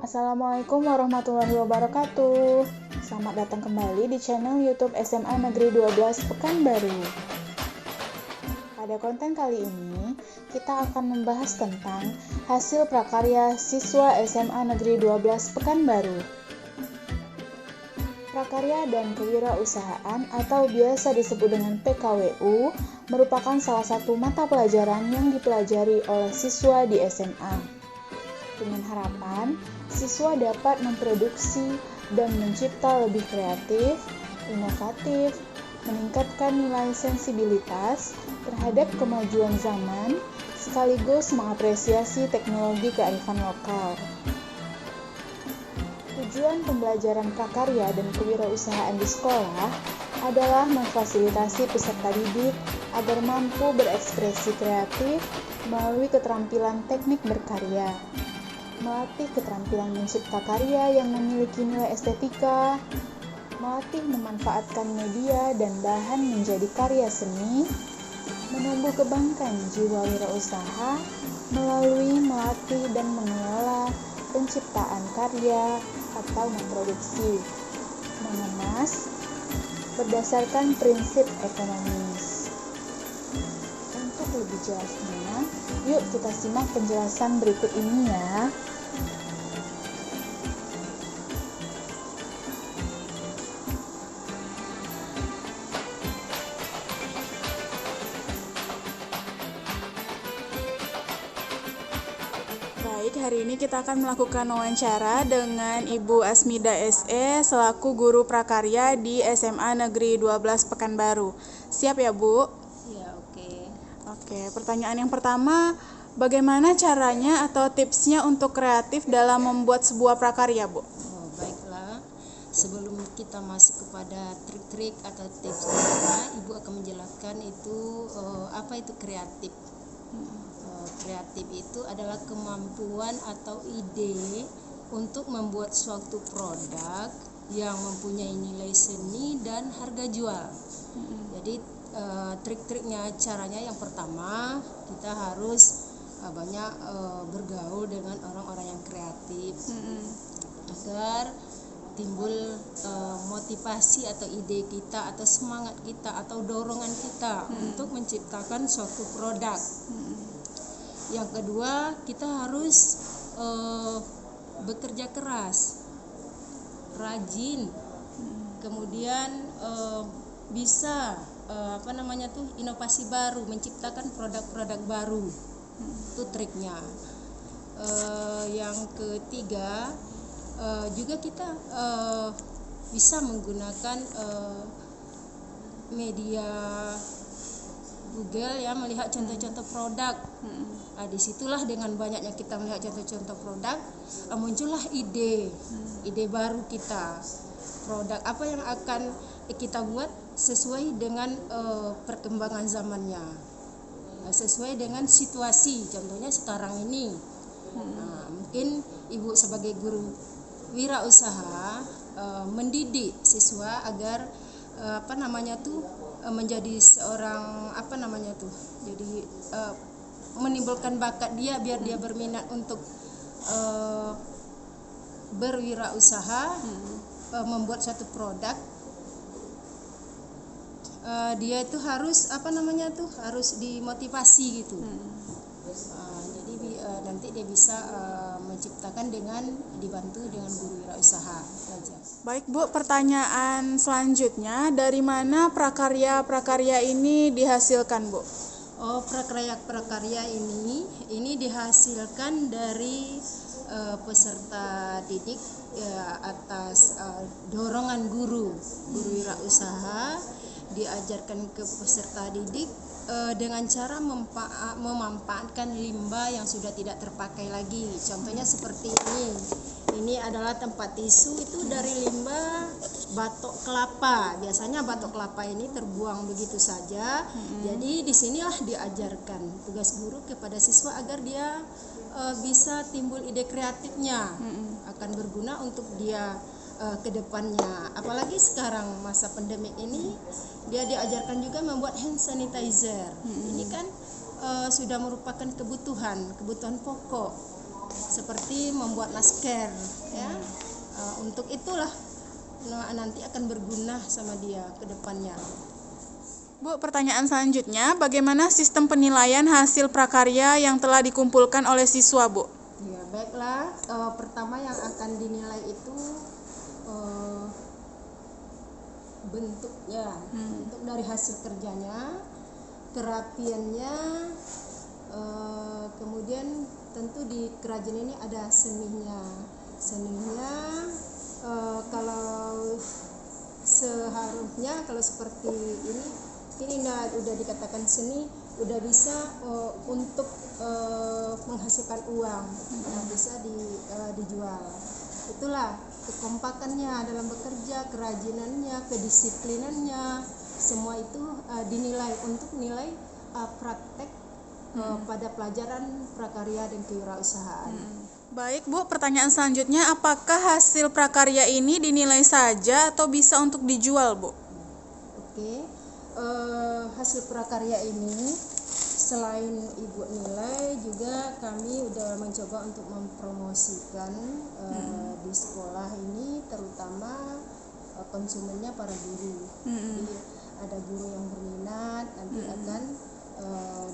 Assalamualaikum warahmatullahi wabarakatuh. Selamat datang kembali di channel YouTube SMA Negeri 12 Pekanbaru. Pada konten kali ini, kita akan membahas tentang hasil prakarya siswa SMA Negeri 12 Pekanbaru. Prakarya dan kewirausahaan atau biasa disebut dengan PKWU merupakan salah satu mata pelajaran yang dipelajari oleh siswa di SMA. Dengan harapan, siswa dapat memproduksi dan mencipta lebih kreatif, inovatif, meningkatkan nilai sensibilitas terhadap kemajuan zaman, sekaligus mengapresiasi teknologi kearifan lokal. Tujuan pembelajaran prakarya dan kewirausahaan di sekolah adalah memfasilitasi peserta didik agar mampu berekspresi kreatif melalui keterampilan teknik berkarya, melatih keterampilan mencipta karya yang memiliki nilai estetika, melatih memanfaatkan media dan bahan menjadi karya seni, menumbuh kembangkan jiwa wirausaha melalui melatih dan mengelola penciptaan karya atau memproduksi, mengemas berdasarkan prinsip ekonomis. Untuk lebih jelasnya, yuk kita simak penjelasan berikut ini ya. Baik, hari ini kita akan melakukan wawancara dengan Ibu Asmida SE selaku guru prakarya di SMA Negeri 12 Pekanbaru. Siap ya, Bu? Ya, oke. Oke, pertanyaan yang pertama, bagaimana caranya atau tipsnya untuk kreatif dalam membuat sebuah prakarya, Bu? Baiklah. Sebelum kita masuk kepada trik-trik atau tipsnya, Ibu akan menjelaskan itu apa itu kreatif. Kreatif itu adalah kemampuan atau ide untuk membuat suatu produk yang mempunyai nilai seni dan harga jual. Jadi trik-triknya, caranya yang pertama kita harus banyak bergaul dengan orang-orang yang kreatif agar timbul motivasi atau ide kita atau semangat kita atau dorongan kita untuk menciptakan suatu produk. Yang kedua, kita harus bekerja keras, rajin, kemudian bisa inovasi baru, menciptakan produk-produk baru. Itu triknya. Yang ketiga, juga kita bisa menggunakan media Google ya, melihat contoh-contoh produk. Disitulah dengan banyaknya kita melihat contoh-contoh produk, muncullah ide baru kita. Produk apa yang akan kita buat sesuai dengan perkembangan zamannya, sesuai dengan situasi. Contohnya sekarang ini, mungkin Ibu sebagai guru wirausaha mendidik siswa agar menjadi seorang jadi menimbulkan bakat dia biar dia berminat untuk berwirausaha, membuat suatu produk. Dia itu harus harus dimotivasi gitu. Jadi nanti dia bisa menciptakan dengan dibantu dengan guru wirausaha. Baik, Bu, pertanyaan selanjutnya, dari mana prakarya ini dihasilkan, Bu? Prakarya ini dihasilkan dari peserta didik ya, atas dorongan guru wirausaha, diajarkan ke peserta didik dengan cara memanfaatkan limbah yang sudah tidak terpakai lagi. Contohnya seperti ini. Ini adalah tempat tisu itu dari limbah batok kelapa. Biasanya batok kelapa ini terbuang begitu saja. Jadi disinilah diajarkan tugas guru kepada siswa agar dia bisa timbul ide kreatifnya, akan berguna untuk dia ke depannya. Apalagi sekarang masa pandemi ini, dia diajarkan juga membuat hand sanitizer. Ini kan sudah merupakan kebutuhan pokok, seperti membuat masker ya. Untuk itulah nanti akan berguna sama dia ke depannya. Bu, pertanyaan selanjutnya, bagaimana sistem penilaian hasil prakarya yang telah dikumpulkan oleh siswa, Bu? Ya, baiklah. Pertama yang akan dinilai itu bentuknya, bentuk dari hasil kerjanya, kerapiannya, kemudian tentu di kerajinan ini ada seninya. Kalau seharusnya kalau seperti ini udah dikatakan seni, udah bisa untuk menghasilkan uang, bisa dijual. Itulah kekompakannya dalam bekerja, kerajinannya, kedisiplinannya, semua itu dinilai untuk nilai praktek pada pelajaran prakarya dan kewirausahaan. Baik, Bu, pertanyaan selanjutnya, apakah hasil prakarya ini dinilai saja atau bisa untuk dijual, Bu? Oke. Hasil prakarya ini selain Ibu nilai, juga kami udah mencoba untuk mempromosikan di sekolah ini, terutama konsumennya para guru. Jadi ada guru yang berminat, nanti akan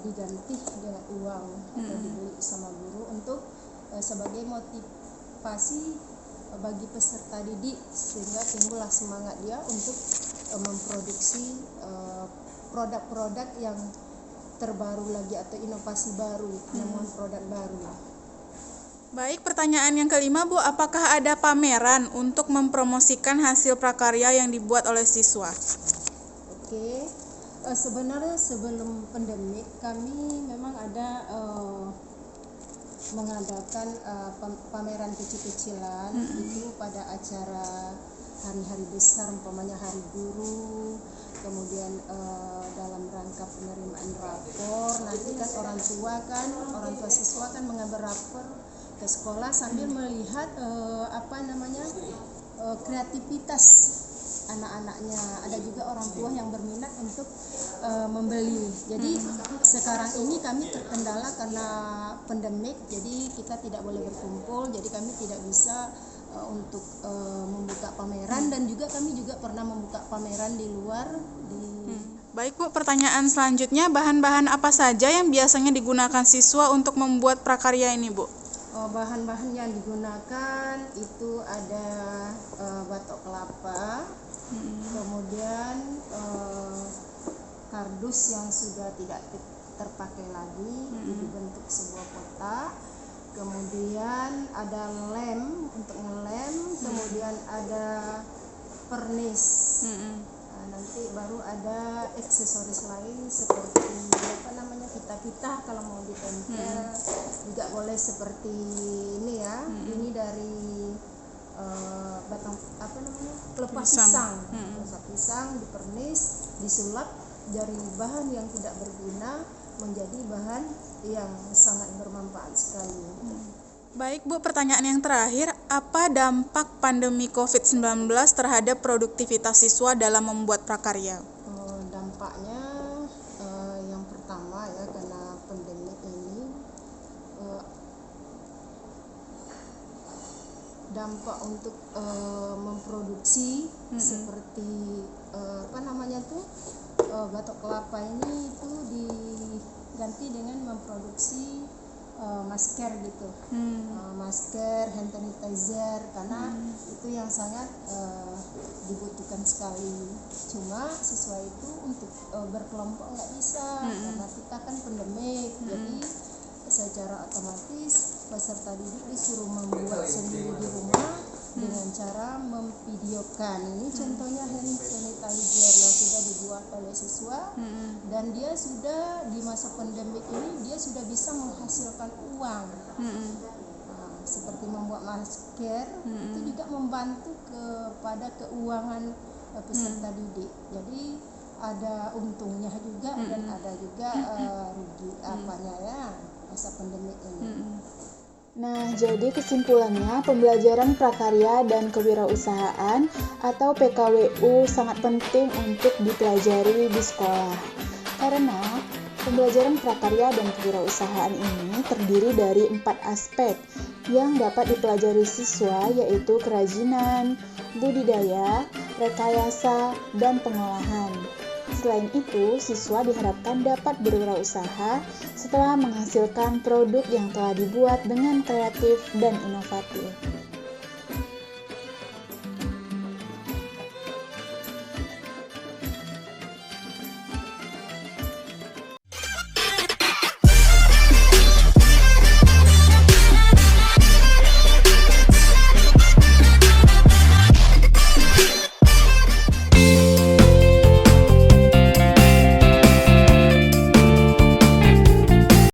diganti dengan uang atau dibeli sama guru untuk sebagai motivasi bagi peserta didik, sehingga timbullah semangat dia untuk memproduksi produk-produk yang terbaru lagi atau inovasi baru, penemuan produk baru. Baik, pertanyaan yang kelima, Bu, apakah ada pameran untuk mempromosikan hasil prakarya yang dibuat oleh siswa? Oke. Sebenarnya sebelum pandemi kami memang ada mengadakan pameran kecil-kecilan itu pada acara hari-hari besar, umpamanya Hari Guru, kemudian dalam rangka penerimaan rapor. Nanti kan orang tua siswa kan mengambil rapor ke sekolah sambil melihat kreativitas anak-anaknya. Ada juga orang tua yang berminat untuk membeli. Jadi sekarang ini kami terkendala karena pandemik, jadi kita tidak boleh berkumpul, jadi kami tidak bisa untuk membuka pameran, dan juga kami juga pernah membuka pameran di luar. Baik, Bu, pertanyaan selanjutnya, bahan-bahan apa saja yang biasanya digunakan siswa untuk membuat prakarya ini, Bu? Bahan-bahan yang digunakan itu ada batok kelapa, kemudian kardus yang sudah tidak terpakai lagi, dibentuk sebuah kotak, kemudian ada lem untuk ngelem, kemudian ada pernis. Nanti baru ada aksesoris lain seperti pita-pita kalau mau ditempel, juga boleh seperti ini ya. Ini dari batang pelepah pisang dipernis, disulap dari bahan yang tidak berguna menjadi bahan yang sangat bermanfaat sekali. Baik, Bu, pertanyaan yang terakhir, apa dampak pandemi COVID-19 terhadap produktivitas siswa dalam membuat prakarya? Dampaknya yang pertama ya, karena pandemi ini dampak untuk memproduksi seperti batok kelapa ini itu diganti dengan memproduksi masker gitu, masker, hand sanitizer, karena itu yang sangat dibutuhkan sekali. Cuma siswa itu untuk berkelompok nggak bisa, karena kita kan pandemik, jadi secara otomatis peserta didik disuruh membuat sendiri di rumah dengan cara memvideokan. Ini contohnya hand sanitizer yang sudah dibuat oleh siswa, dan dia sudah di masa pandemik ini dia sudah bisa menghasilkan uang. seperti membuat masker, itu juga membantu kepada keuangan peserta didik. Jadi ada untungnya juga dan ada juga rugi apanya ya masa pandemi ini. Nah, jadi kesimpulannya pembelajaran prakarya dan kewirausahaan atau PKWU sangat penting untuk dipelajari di sekolah. Karena pembelajaran prakarya dan kewirausahaan ini terdiri dari 4 aspek yang dapat dipelajari siswa, yaitu kerajinan, budidaya, rekayasa, dan pengolahan. Selain itu, siswa diharapkan dapat berwirausaha setelah menghasilkan produk yang telah dibuat dengan kreatif dan inovatif.